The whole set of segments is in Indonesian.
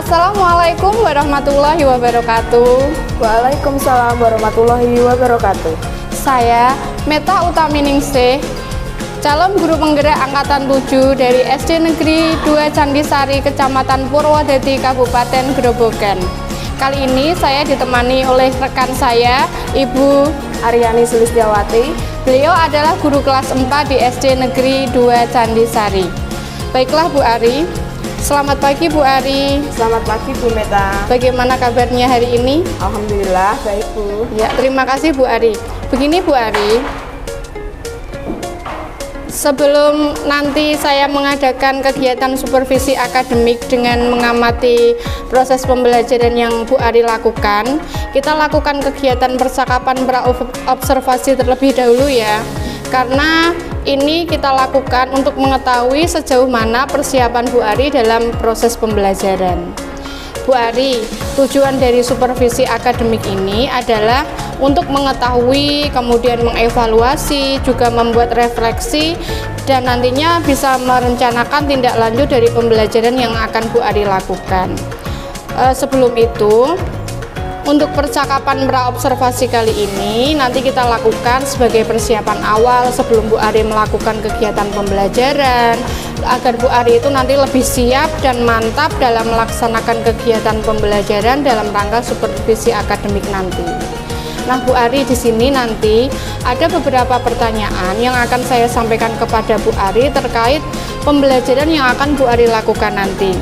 Assalamualaikum warahmatullahi wabarakatuh. Waalaikumsalam warahmatullahi wabarakatuh. Saya Meta Utaminingsih, calon guru penggerak angkatan 7 dari SD Negeri 2 Candisari, Kecamatan Purwodadi, Kabupaten Grobogan. Kali ini saya ditemani oleh rekan saya, Ibu Aryani Sulistiawati. Beliau adalah guru kelas 4 di SD Negeri 2 Candisari. Baiklah Bu Ari, selamat pagi Bu Ari. Selamat pagi Bu Meta. Bagaimana kabarnya hari ini? Alhamdulillah baik Bu. Ya, terima kasih Bu Ari. Begini Bu Ari, sebelum nanti saya mengadakan kegiatan supervisi akademik dengan mengamati proses pembelajaran yang Bu Ari lakukan, kita lakukan kegiatan percakapan pra-observasi terlebih dahulu ya. Karena ini kita lakukan untuk mengetahui sejauh mana persiapan Bu Ari dalam proses pembelajaran. Bu Ari, tujuan dari supervisi akademik ini adalah untuk mengetahui, kemudian mengevaluasi, juga membuat refleksi, dan nantinya bisa merencanakan tindak lanjut dari pembelajaran yang akan Bu Ari lakukan. Sebelum itu, untuk percakapan pra-observasi kali ini nanti kita lakukan sebagai persiapan awal sebelum Bu Ari melakukan kegiatan pembelajaran, agar Bu Ari itu nanti lebih siap dan mantap dalam melaksanakan kegiatan pembelajaran dalam rangka supervisi akademik nanti. Nah Bu Ari, di sini nanti ada beberapa pertanyaan yang akan saya sampaikan kepada Bu Ari terkait pembelajaran yang akan Bu Ari lakukan nanti.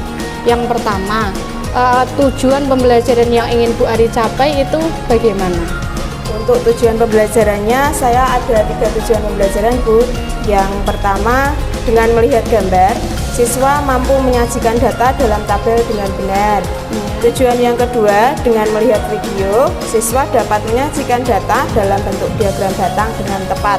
Yang pertama, tujuan pembelajaran yang ingin Bu Ari capai itu bagaimana? Untuk tujuan pembelajarannya, saya ada 3 tujuan pembelajaran Bu. Yang pertama, dengan melihat gambar, siswa mampu menyajikan data dalam tabel dengan benar. Tujuan yang kedua, dengan melihat video, siswa dapat menyajikan data dalam bentuk diagram batang dengan tepat.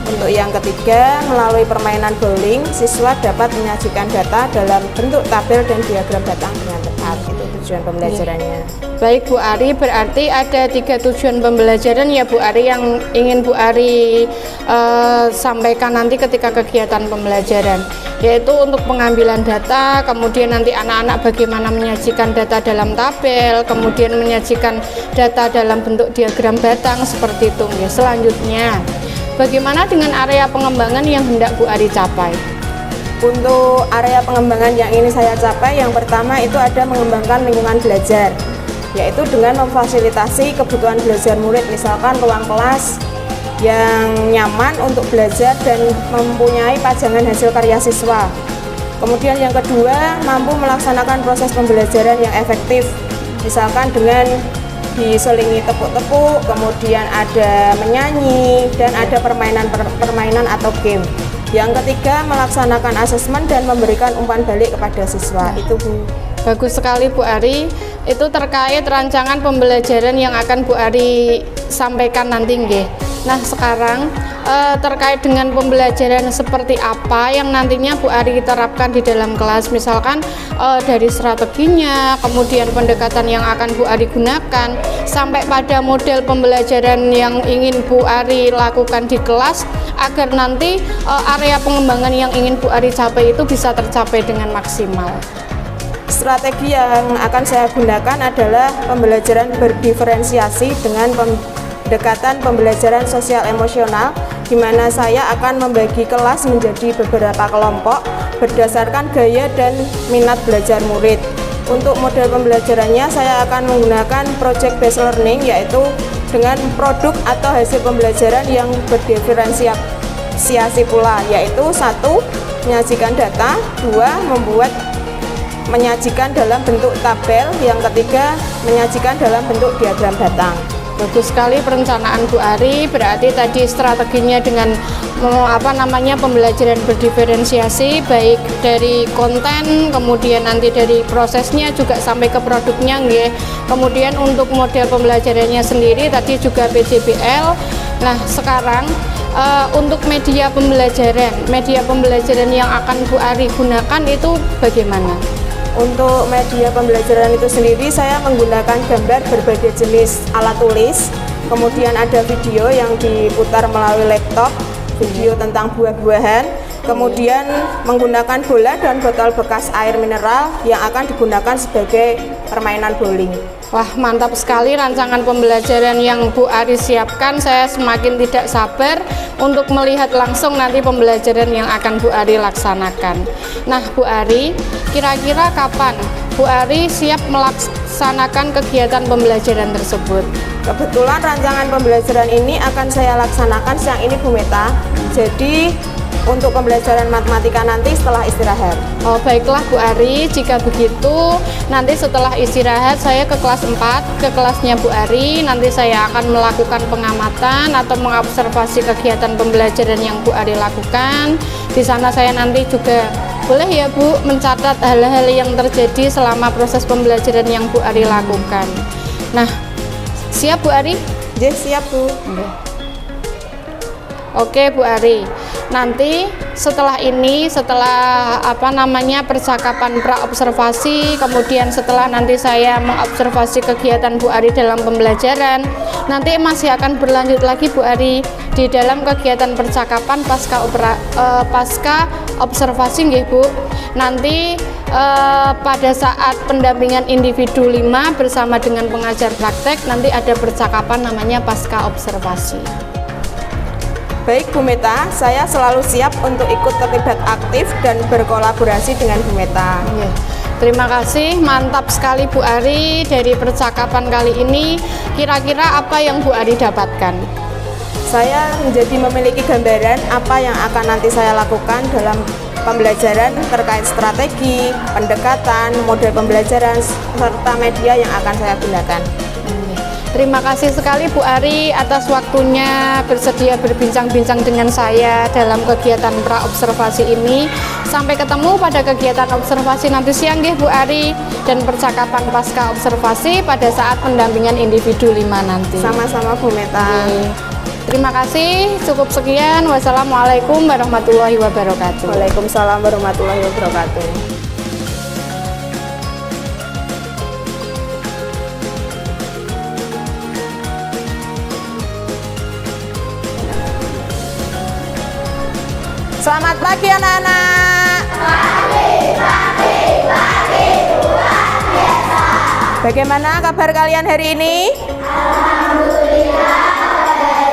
Untuk yang ketiga, melalui permainan bowling, siswa dapat menyajikan data dalam bentuk tabel dan diagram batang dengan tepat. Itu tujuan pembelajarannya. Baik Bu Ari, berarti ada 3 tujuan pembelajaran ya Bu Ari yang ingin Bu Ari sampaikan nanti ketika kegiatan pembelajaran, yaitu untuk pengambilan data, kemudian nanti anak-anak bagaimana menyajikan data dalam tabel, kemudian menyajikan data dalam bentuk diagram batang seperti itu. Ya, selanjutnya, bagaimana dengan area pengembangan yang hendak Bu Ari capai? Untuk area pengembangan yang ini saya capai, yang pertama itu ada mengembangkan lingkungan belajar, yaitu dengan memfasilitasi kebutuhan belajar murid, misalkan ruang kelas yang nyaman untuk belajar dan mempunyai pajangan hasil karya siswa. Kemudian yang kedua, mampu melaksanakan proses pembelajaran yang efektif, misalkan dengan diselingi tepuk-tepuk, kemudian ada menyanyi, dan ada permainan atau game. Yang ketiga, melaksanakan asesmen dan memberikan umpan balik kepada siswa. Itu Bu. Bagus sekali Bu Ari, itu terkait rancangan pembelajaran yang akan Bu Ari sampaikan nanti nggih. Nah sekarang terkait dengan pembelajaran seperti apa yang nantinya Bu Ari terapkan di dalam kelas, misalkan dari strateginya, kemudian pendekatan yang akan Bu Ari gunakan, sampai pada model pembelajaran yang ingin Bu Ari lakukan di kelas, agar nanti area pengembangan yang ingin Bu Ari capai itu bisa tercapai dengan maksimal. Strategi yang akan saya gunakan adalah pembelajaran berdiferensiasi dengan pendekatan pembelajaran sosial emosional, di mana saya akan membagi kelas menjadi beberapa kelompok berdasarkan gaya dan minat belajar murid. Untuk model pembelajarannya saya akan menggunakan project based learning, yaitu dengan produk atau hasil pembelajaran yang berdiferensiasi pula, yaitu 1. Menyajikan data, 2. Menyajikan dalam bentuk tabel, yang ketiga menyajikan dalam bentuk diagram batang. Bagus sekali perencanaan Bu Ari, berarti tadi strateginya dengan pembelajaran berdiferensiasi, baik dari konten, kemudian nanti dari prosesnya juga sampai ke produknya nggih. Kemudian untuk model pembelajarannya sendiri tadi juga PJBL. Nah sekarang untuk media pembelajaran yang akan Bu Ari gunakan itu bagaimana? Untuk media pembelajaran itu sendiri saya menggunakan gambar berbagai jenis alat tulis, kemudian ada video yang diputar melalui laptop, video tentang buah-buahan, kemudian menggunakan bola dan botol bekas air mineral yang akan digunakan sebagai permainan bowling. Wah, mantap sekali rancangan pembelajaran yang Bu Ari siapkan. Saya semakin tidak sabar untuk melihat langsung nanti pembelajaran yang akan Bu Ari laksanakan. Nah, Bu Ari, kira-kira kapan Bu Ari siap melaksanakan kegiatan pembelajaran tersebut? Kebetulan rancangan pembelajaran ini akan saya laksanakan siang ini Bu Meta. Jadi untuk pembelajaran matematika nanti setelah istirahat. Oh, baiklah Bu Ari, jika begitu nanti setelah istirahat saya ke kelas 4, ke kelasnya Bu Ari. Nanti saya akan melakukan pengamatan atau mengobservasi kegiatan pembelajaran yang Bu Ari lakukan. Di sana saya nanti juga boleh ya Bu mencatat hal-hal yang terjadi selama proses pembelajaran yang Bu Ari lakukan. Nah, siap Bu Ari? Yes, siap Bu. Oke Bu Ari, nanti setelah ini, setelah percakapan pra-observasi, kemudian setelah nanti saya mengobservasi kegiatan Bu Ari dalam pembelajaran, nanti masih akan berlanjut lagi Bu Ari di dalam kegiatan percakapan pasca observasi nggih Bu. Nanti pada saat pendampingan individu 5 bersama dengan pengajar praktek, nanti ada percakapan namanya pasca observasi. Baik Bu Meta, saya selalu siap untuk ikut terlibat aktif dan berkolaborasi dengan Bu Meta. Terima kasih, mantap sekali Bu Ari dari percakapan kali ini. Kira-kira apa yang Bu Ari dapatkan? Saya menjadi memiliki gambaran apa yang akan nanti saya lakukan dalam pembelajaran terkait strategi, pendekatan, model pembelajaran, serta media yang akan saya gunakan. Terima kasih sekali Bu Ari atas waktunya bersedia berbincang-bincang dengan saya dalam kegiatan pra-observasi ini. Sampai ketemu pada kegiatan observasi nanti siang nggih Bu Ari, dan percakapan pasca observasi pada saat pendampingan individu 5 nanti. Sama-sama Bu Meta. Terima kasih, cukup sekian. Wassalamualaikum warahmatullahi wabarakatuh. Waalaikumsalam warahmatullahi wabarakatuh. Selamat pagi anak-anak. Pagi. Luar biasa. Bagaimana kabar kalian hari ini? Alhamdulillah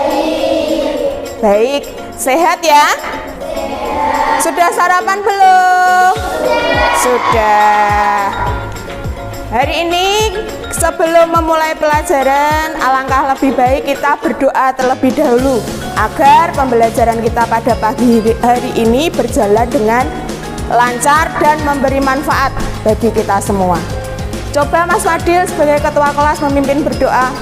baik. Baik, sehat ya? Sehat. Sudah sarapan belum? Sudah. Hari ini sebelum memulai pelajaran, alangkah lebih baik kita berdoa terlebih dahulu agar pembelajaran kita pada pagi hari ini berjalan dengan lancar dan memberi manfaat bagi kita semua. Coba Mas Fadil sebagai ketua kelas memimpin berdoa.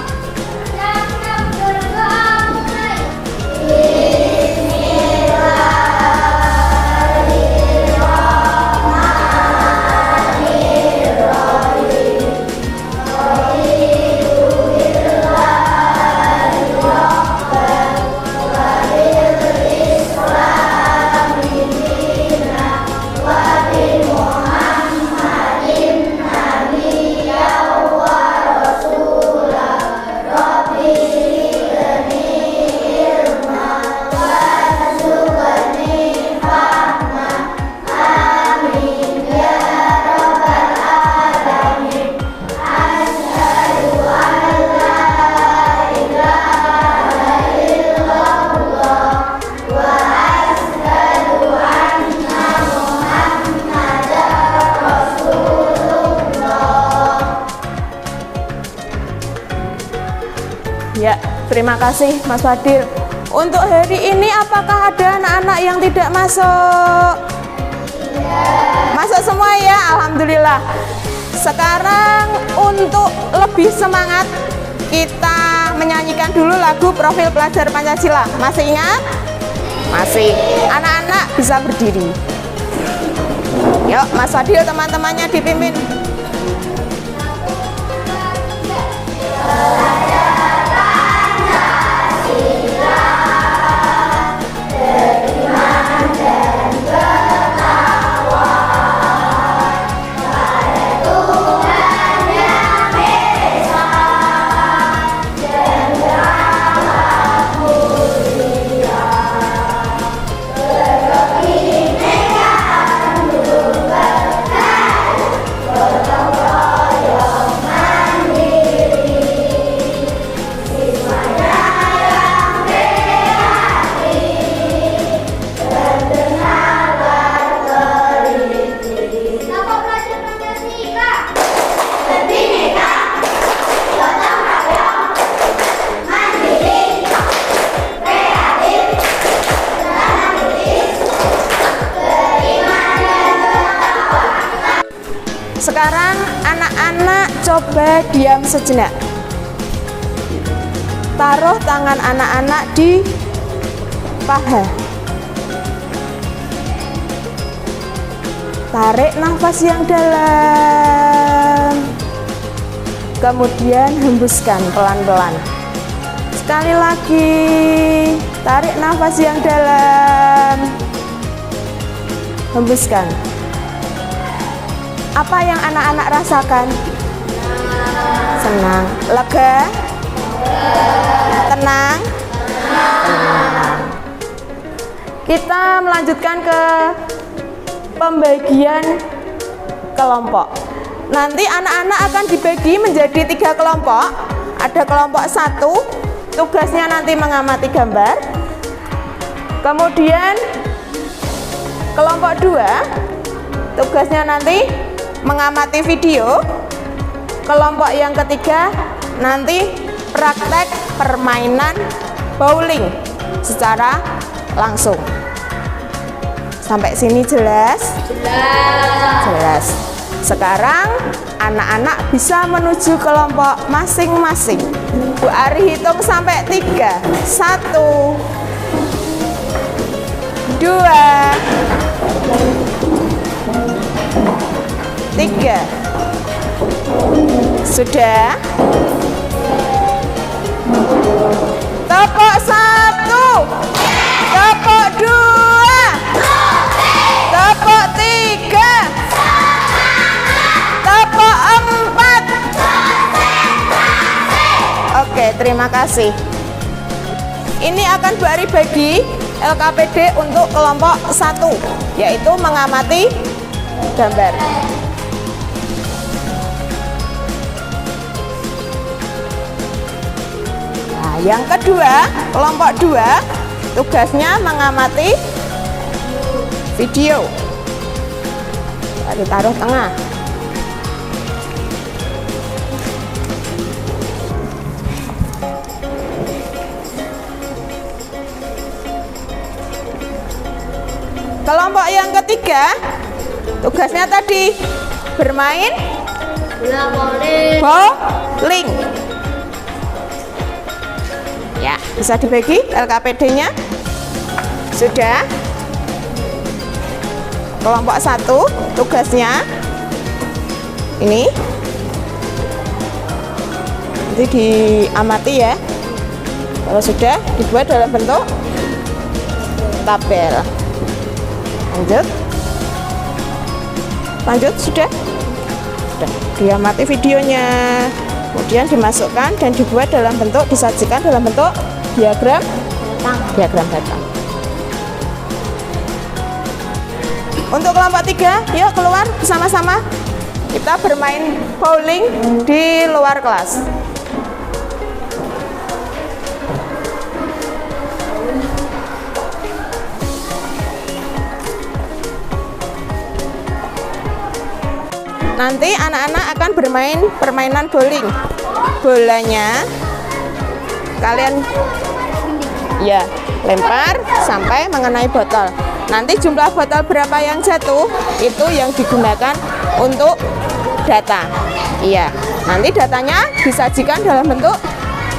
Ya, terima kasih Mas Fadil. Untuk hari ini apakah ada anak-anak yang tidak masuk? Masuk semua ya, alhamdulillah. Sekarang untuk lebih semangat, kita menyanyikan dulu lagu Profil Pelajar Pancasila. Masih ingat? Masih. Anak-anak bisa berdiri. Yuk, Mas Fadil teman-temannya dipimpin. Sekarang anak-anak coba diam sejenak. Taruh tangan anak-anak di paha. Tarik nafas yang dalam. Kemudian hembuskan pelan-pelan. Sekali lagi, tarik nafas yang dalam. Hembuskan. Apa yang anak-anak rasakan? Senang. Lega? Tenang? Tenang. Kita melanjutkan ke pembagian kelompok. Nanti anak-anak akan dibagi menjadi 3 kelompok. Ada kelompok 1, tugasnya nanti mengamati gambar. Kemudian kelompok 2, tugasnya nanti mengamati video. Kelompok yang ketiga nanti praktek permainan bowling secara langsung. Sampai sini jelas? Jelas. Sekarang anak-anak bisa menuju kelompok masing-masing. Bu Ari hitung sampai 3. 1, 2, 3. Sudah? Tepuk 1, tepuk 2, tepuk 3, tepuk 4. Oke, terima kasih. Ini akan Bu Ari bagi LKPD untuk kelompok 1, yaitu mengamati gambar. Nah, yang kedua, kelompok 2, tugasnya mengamati video. Ditaruh tengah. Kelompok yang ketiga, tugasnya tadi bermain bowling. Ya, bisa dibagi LKPD-nya. Sudah. Kelompok 1, tugasnya ini. Nanti diamati ya. Kalau sudah, dibuat dalam bentuk tabel. Lanjut. Lanjut, sudah? Sudah. Diamati videonya. Kemudian dimasukkan dan dibuat dalam bentuk, disajikan dalam bentuk diagram batang. Untuk kelompok 3, yuk keluar bersama-sama. Kita bermain bowling di luar kelas. Nanti anak-anak akan bermain permainan bowling. Bolanya kalian ya lempar sampai mengenai botol. Nanti jumlah botol berapa yang jatuh itu yang digunakan untuk data. Iya, nanti datanya disajikan dalam bentuk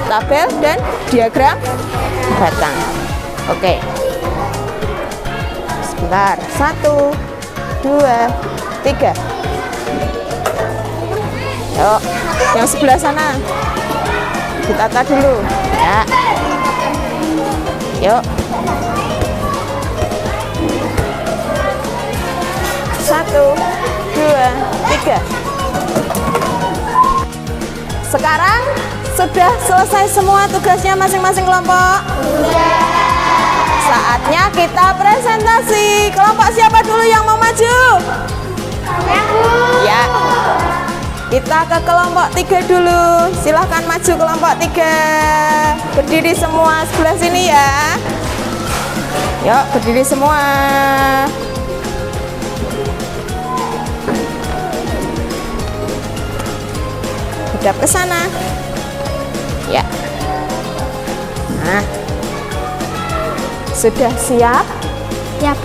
tabel dan diagram batang. Oke. Sebentar. 1, 2, 3. Yuk, yang sebelah sana ditata dulu ya. Yuk. 1, 2, 3. Sekarang sudah selesai semua tugasnya masing-masing kelompok? Saatnya kita presentasi. Kelompok siapa dulu yang mau maju? Ya. Kita ke kelompok 3 dulu. Silahkan maju kelompok 3. Berdiri semua sebelah sini ya. Yuk, berdiri semua. Hadap ke sana. Ya. Nah. Sudah siap? Siap.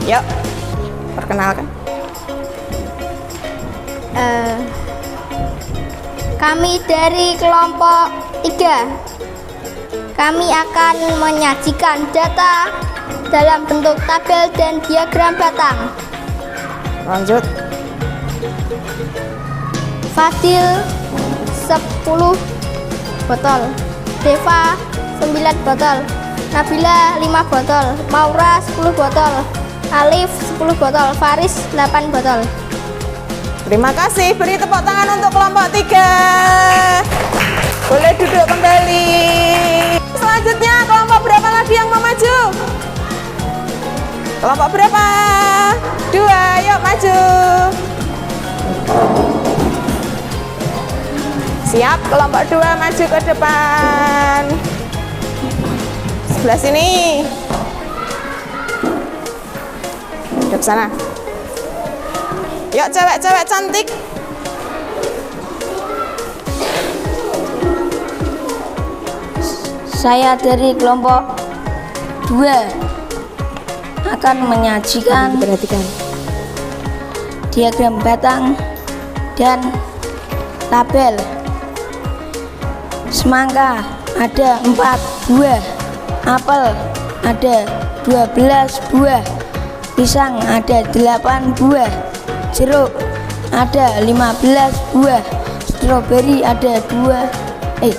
Yuk. Perkenalkan. Kami dari kelompok 3. Kami akan menyajikan data dalam bentuk tabel dan diagram batang. Lanjut. Fadil 10 botol, Deva 9 botol, Nabila 5 botol, Maura 10 botol, Alif 10 botol, Faris 8 botol. Terima kasih, beri tepuk tangan untuk kelompok 3. Boleh duduk kembali. Selanjutnya kelompok berapa lagi yang mau maju? Kelompok berapa? 2, yuk maju. Siap, kelompok 2 maju ke depan. Sebelah sini. Duduk sana. Yuk cewek-cewek cantik. Saya dari kelompok 2 akan menyajikan Perhatikan. diagram batang dan tabel. Semangka ada 4 buah, apel ada 12 buah, pisang ada 8 buah, jeruk ada 15 buah, stroberi ada 18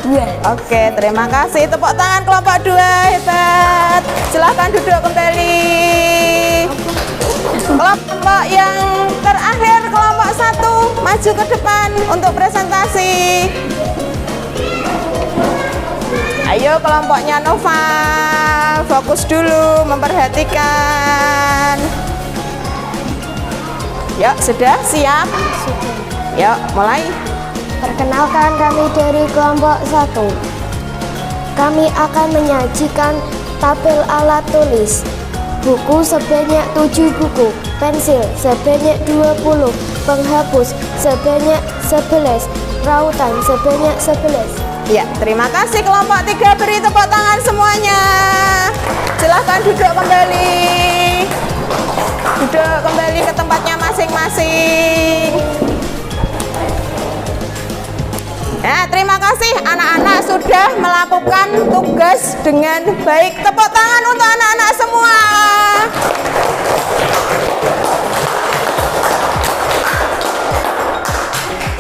buah. Oke, terima kasih. Tepuk tangan kelompok 2, hebat. Silahkan duduk kembali. Kelompok yang terakhir, kelompok 1, maju ke depan untuk presentasi. Ayo kelompoknya Nova, fokus dulu, memperhatikan. Yuk, sudah siap? Yuk, mulai. Perkenalkan, kami dari kelompok 1. Kami akan menyajikan tabel alat tulis. Buku sebanyak 7 buku, pensil sebanyak 20, penghapus sebanyak 11, rautan sebanyak 11. Ya, terima kasih kelompok 3, beri tepuk tangan semuanya. Silahkan duduk kembali. Duduk kembali ke tempatnya masing-masing. Ya, terima kasih anak-anak sudah melakukan tugas dengan baik. Tepuk tangan untuk anak-anak semua.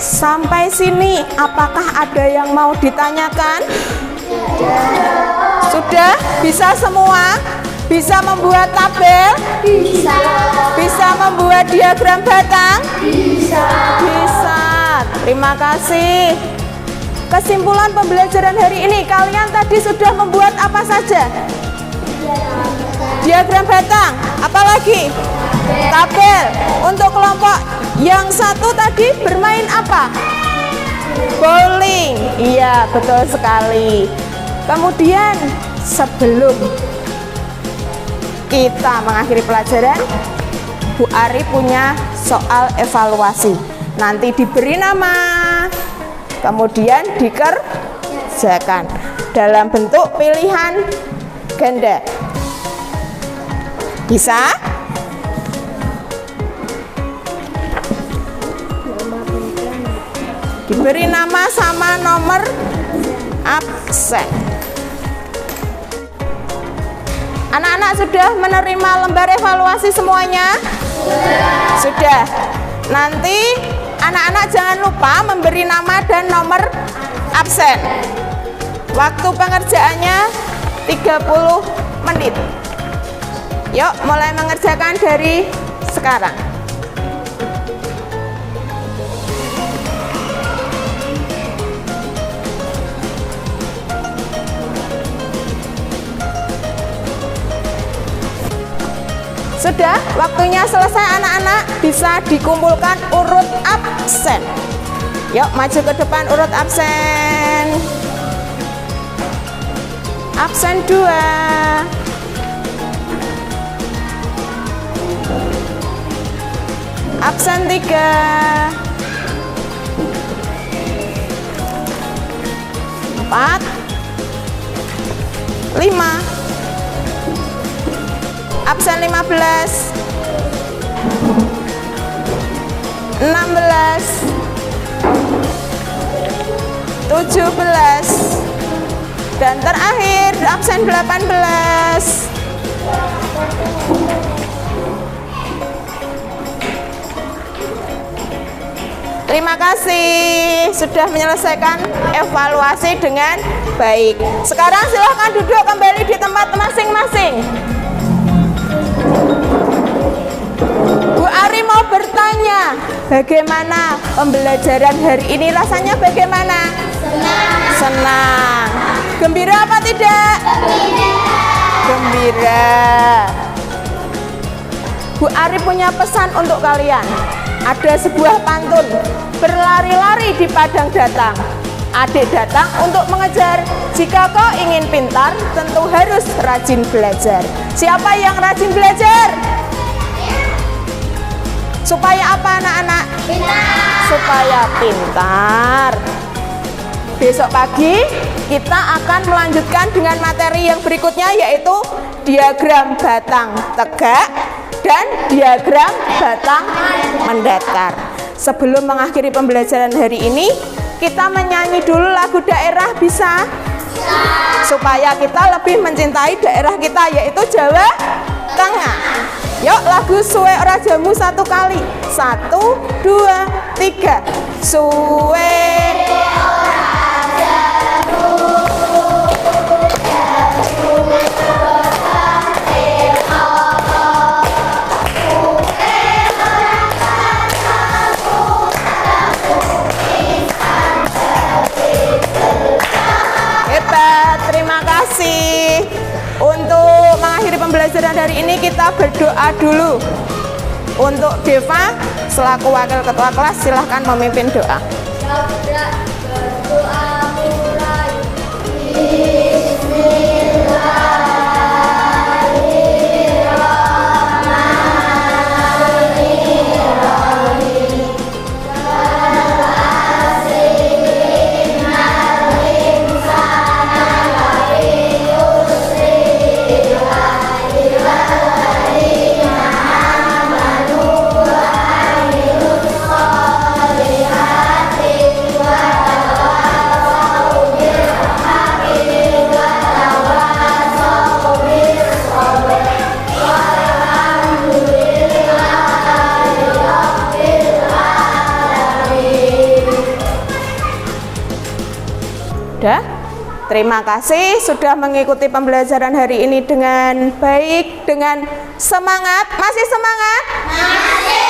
Sampai sini, apakah ada yang mau ditanyakan? Sudah? Bisa semua? Bisa membuat tabel? Bisa. Bisa membuat diagram batang? Bisa. Bisa. Terima kasih. Kesimpulan pembelajaran hari ini, kalian tadi sudah membuat apa saja? Diagram batang. Apalagi? Tabel. Untuk kelompok yang 1 tadi bermain apa? Bowling. Iya, betul sekali. Kemudian sebelum kita mengakhiri pelajaran, Bu Ari punya soal evaluasi. Nanti diberi nama, kemudian dikerjakan dalam bentuk pilihan ganda. Bisa? Diberi nama sama nomor absen. Anak-anak sudah menerima lembar evaluasi semuanya? Sudah. Nanti anak-anak jangan lupa memberi nama dan nomor absen. Waktu pengerjaannya 30 menit. Yuk, mulai mengerjakan dari sekarang. Sudah, waktunya selesai anak-anak, bisa dikumpulkan urut absen. Yuk, maju ke depan urut absen. Absen 2. Absen 3. 4. 5. Absen 15. 16, 17, dan terakhir absen 18. Terima kasih sudah menyelesaikan evaluasi dengan baik. Sekarang silahkan duduk kembali di tempat masing-masing. Bu Ari mau bertanya, bagaimana pembelajaran hari ini? Rasanya bagaimana? Senang. Senang. Gembira apa tidak? Gembira. Bu Ari punya pesan untuk kalian. Ada sebuah pantun, berlari-lari di padang datang. Adik datang untuk mengejar. Jika kau ingin pintar, tentu harus rajin belajar. Siapa yang rajin belajar? Supaya apa anak-anak? Pintar. Supaya pintar. Besok pagi kita akan melanjutkan dengan materi yang berikutnya, yaitu diagram batang tegak dan diagram batang mendatar. Sebelum mengakhiri pembelajaran hari ini, kita menyanyi dulu lagu daerah, bisa? Supaya kita lebih mencintai daerah kita, yaitu Jawa Tengah. Yuk, lagu Suwe Ora Jamu satu kali. 1, 2, 3. Suwe ora Untuk mengakhiri pembelajaran hari ini, kita berdoa dulu. Untuk Deva selaku wakil ketua kelas, silahkan memimpin doa. Terima kasih sudah mengikuti pembelajaran hari ini dengan baik, dengan semangat. Masih semangat? Masih.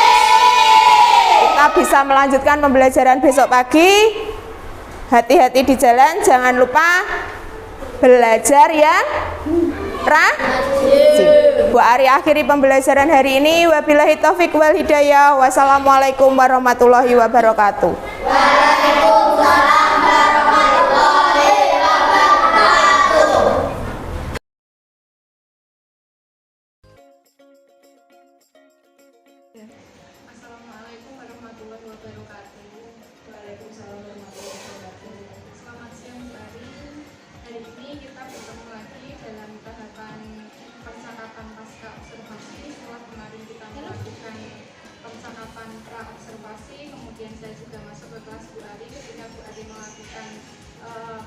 Kita bisa melanjutkan pembelajaran besok pagi. Hati-hati di jalan, jangan lupa belajar yang rajin. Bu Ari akhiri pembelajaran hari ini. Wabillahi taufik wal hidayah. Wassalamualaikum warahmatullahi wabarakatuh. Waalaikumsalam. Assalamualaikum warahmatullahi wabarakatuh. Waalaikumsalam warahmatullahi wabarakatuh. Selamat siang Bu Ari. Hari ini kita bertemu lagi dalam tahapan percakapan pasca observasi. Setelah kemarin kita melakukan percakapan pra observasi, kemudian saya juga masuk ke kelas Bu Ari. Ketika Bu Ari melakukan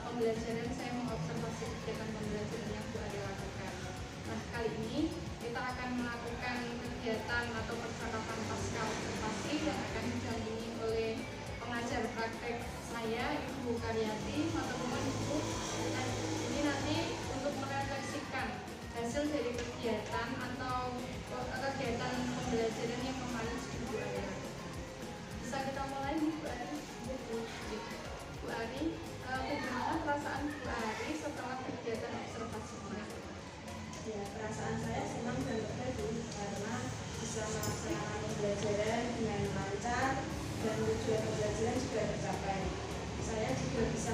pembelajaran, saya mengobservasi kegiatan pembelajaran yang Bu Ari lakukan. Nah, kali ini kita akan melakukan kegiatan atau percakapan pasca observasi yang akan didampingi oleh pengajar praktek saya, Ibu Karyati, teman-teman Ibu. Nah, ini nanti untuk merefleksikan hasil dari kegiatan atau kegiatan pembelajaran yang kemarin Ibu Ari. Bisa kita mulai nih Bu Ari? Bu Ari, bagaimana perasaan Bu Ari setelah kegiatan observasi kemarin? Ya, perasaan saya senang dan terharu karena bisa melaksanakan pembelajaran dengan lancar dan tujuan pembelajaran juga tercapai. Saya juga bisa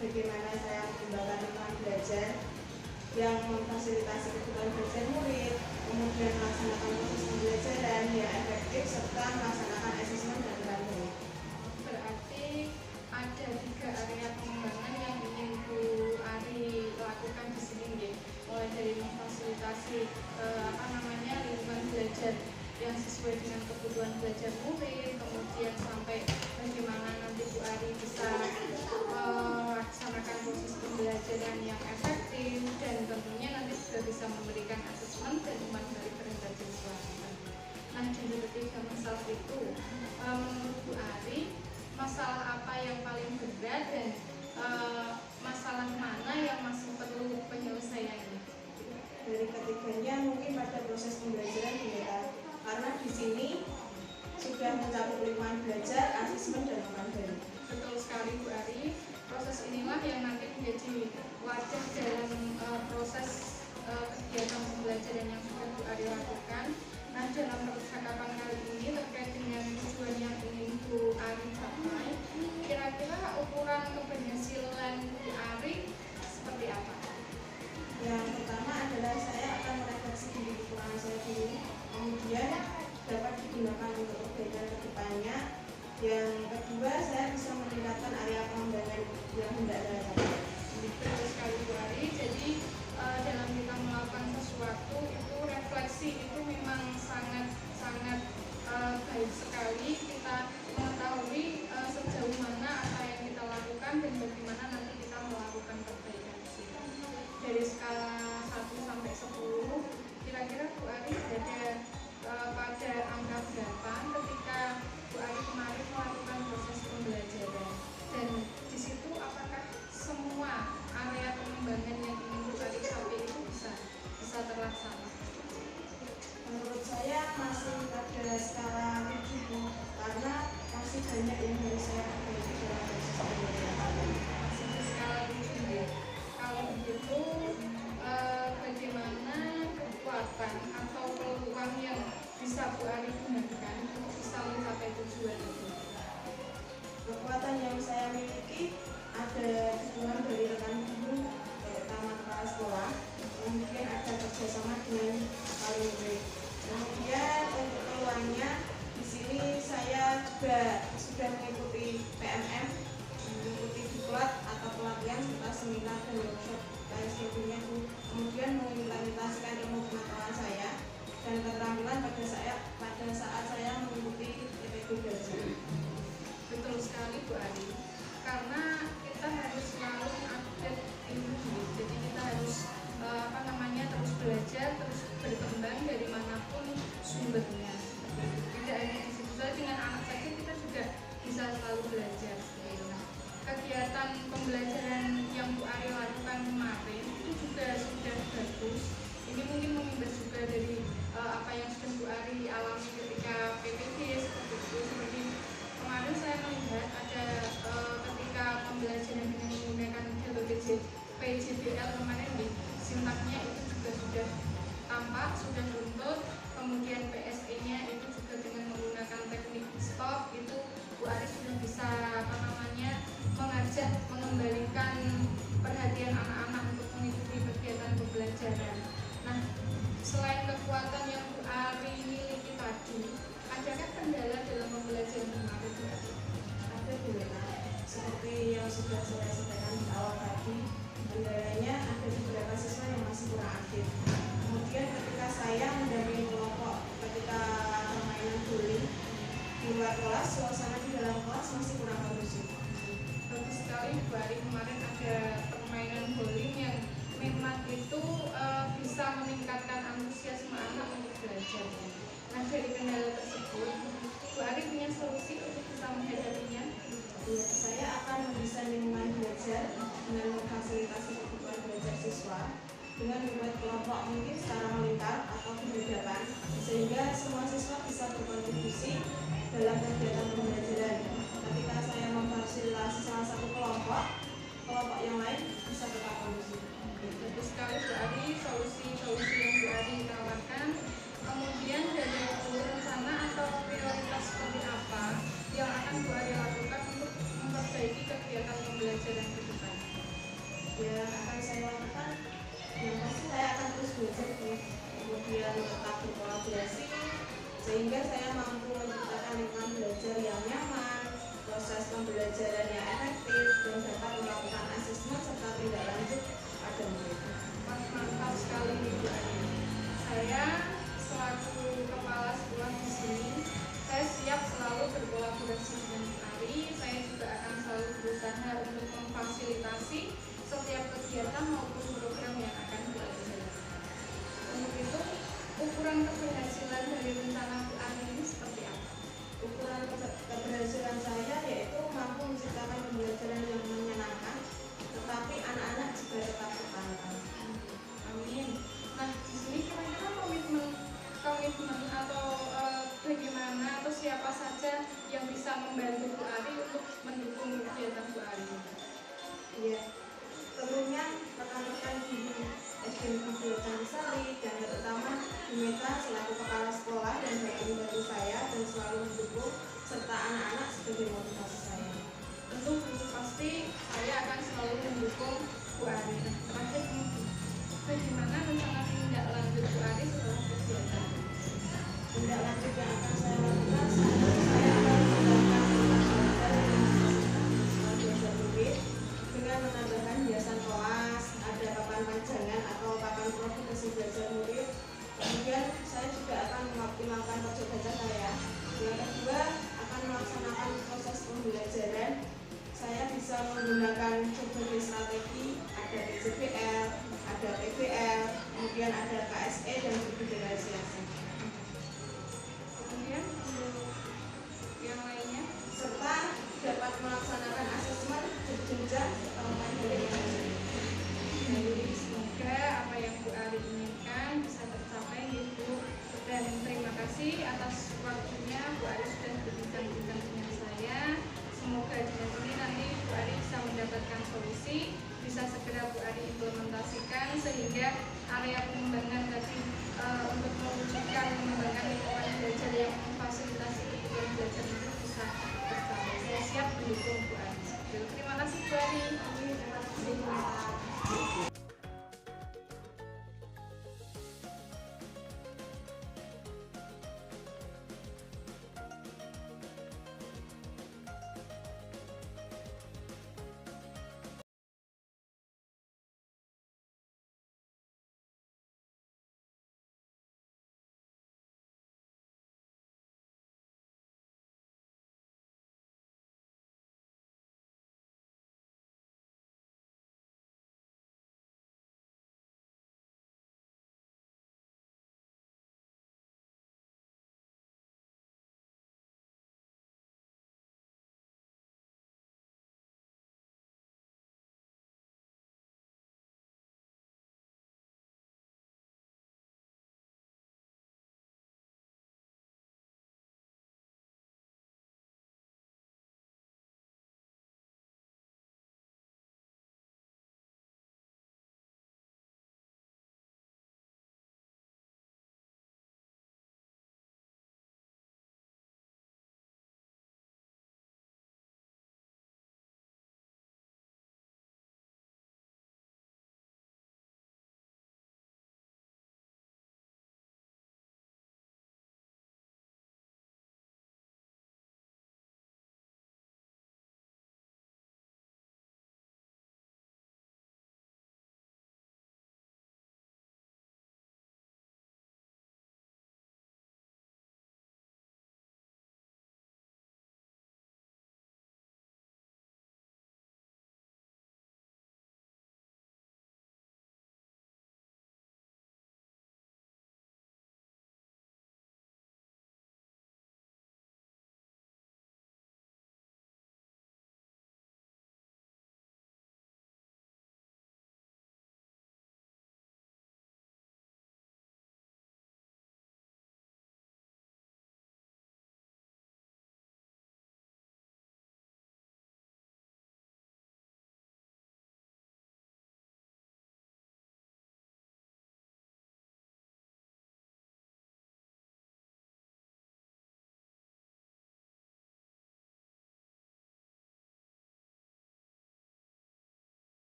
bagaimana saya mengembangkan lingkungan belajar yang memfasilitasi kebutuhan belajar murid, kemudian melaksanakan proses pembelajaran yang efektif, serta melaksanakan asesmen dan rangkaian. Berarti ada 3 area pengembangan yang ingin Bu Ari lakukan di sini, nggih. Mulai dari memfasilitasi lingkungan belajar yang sesuai dengan kebutuhan belajar murid, kemudian sampai bagaimana nanti Bu Ari bisa melaksanakan proses pembelajaran yang efektif, dan tentunya nanti juga bisa memberikan asesmen dan umpan balik terhadap siswa. Nah, dari ketiga masalah itu, menurut Bu Ari, masalah apa yang paling berat dan masalah mana yang masih perlu penyelesaian? Dari ketiganya mungkin pada proses pembelajaran ya, karena di sini sudah mencakup lingkungan belajar, asesmen dan umpan balik. Betul sekali Bu Ari, proses inilah yang nanti menjadi wadah dalam proses kegiatan pembelajaran yang sudah Bu Ari lakukan. Nah, dalam percakapan kali ini terkait dengan tujuan yang ingin Bu Ari capai, kira-kira ukuran keberhasilan Bu Ari seperti apa? Yang pertama adalah saya akan merefleksi diri kekurangan saya dulu, kemudian dapat digunakan untuk perbaikan ke depannya. Yang kedua, saya bisa meningkatkan area pengembangan yang hendak saya capai. Betul sekali Bu Ari, jadi dalam kita melakukan sesuatu itu refleksi itu memang sangat baik sekali kita mengetahui sejauh mana apa yang kita lakukan dan bagaimana nanti kita melakukan perbaikan di situ. Dari skala 1 sampai 10, kira-kira Bu Ari ada pada angka berapa ketika Bu Ari kemarin melakukan proses pembelajaran, dan di situ apakah semua area pengembangan yang ingin Bu Ari capai itu bisa terlaksana? Menurut saya masih pada skala 7, karena masih banyak yang harus saya perbaiki dalam proses pembelajaran. Masih di skala 7 ya. Kalau begitu, bagaimana kekuatan atau peluang yang bisa Bu Ari gunakan untuk bisa mencapai tujuan itu? Kekuatan yang saya miliki ada dukungan dari rekan guru, terutama kepala sekolah, kemudian ada kerjasama dengan wali murid. Kemudian untuk peluangnya, di sini saya juga sudah mengikuti PMM, mengikuti diklat atau pelatihan serta seminar dan workshop sebelumnya, kemudian mengimplementasikan ilmu pengetahuan saya dan keterampilan pada saat saya mengikuti IPK belajar. Betul sekali Bu Ari, karena kita harus selalu update ilmu, jadi kita harus terus belajar, terus berkembang dari manapun sumbernya. Tidak hanya di situ saja, dengan anak saja kita juga bisa selalu belajar. Nah, kegiatan pembelajaran yang Bu Ari lakukan kemarin itu juga sudah bagus. Ini mungkin mengimbas juga dari apa yang sudah Bu Ari alami ketika PPG seperti itu. Seperti kemarin saya melihat ada ketika pembelajaran dengan menggunakan metode PJBL kemarin, sintaknya itu juga sudah tampak, sudah runtut. Kemudian PSE-nya itu juga dengan menggunakan teknik stop, itu Bu Ari sudah bisa mengajak, mengembalikan perhatian anak-anak untuk mengikuti kegiatan pembelajaran. Nah, selain kekuatan yang Bu Ari miliki tadi, adakah kendala dalam pembelajaran kemarin Bu Ari? Ada Bu Lena, seperti yang sudah saya sampaikan di awal tadi, kendalanya ada beberapa siswa yang masih kurang aktif. Kemudian ketika saya mendampingi kelompok ketika permainan bowling di luar kelas, suasana di dalam kelas masih kurang kondusif. Bagus sekali Bu Ari, kemarin ada permainan bowling yang memang itu bisa meningkatkan antusiasme anak untuk belajar. Nah, dari kendala tersebut, Bu Ari punya solusi untuk bisa menghadapinya? Ya, saya akan mendesain lingkungan belajar dengan memfasilitasi kebutuhan belajar siswa dengan membuat kelompok mungkin secara melingkar atau berhadapan, sehingga semua siswa bisa berkontribusi dalam kegiatan pembelajaran. Ketika saya memfasilitasi salah satu kelompok yang lain bisa tetap kondusif. Bagus sekali Bu Ari, solusi yang Bu Ari tawarkan. Kemudian dari rencana atau prioritas seperti apa yang akan Bu Ari lakukan untuk memperbaiki kegiatan pembelajaran ke depan? keberhasilan saya yaitu mampu menciptakan pembelajaran yang menyenangkan, tetapi anak-anak juga tetap tertantang. Amin. Nah, di sini kira-kira komitmen atau bagaimana atau siapa saja yang bisa membantu Bu Ari untuk mendukung kegiatan Bu Ari? Iya, tentunya rekan-rekan di SDN Negeri Candisari dan terutama Bu Meta selaku kepala sekolah dan baik membantu saya dan selalu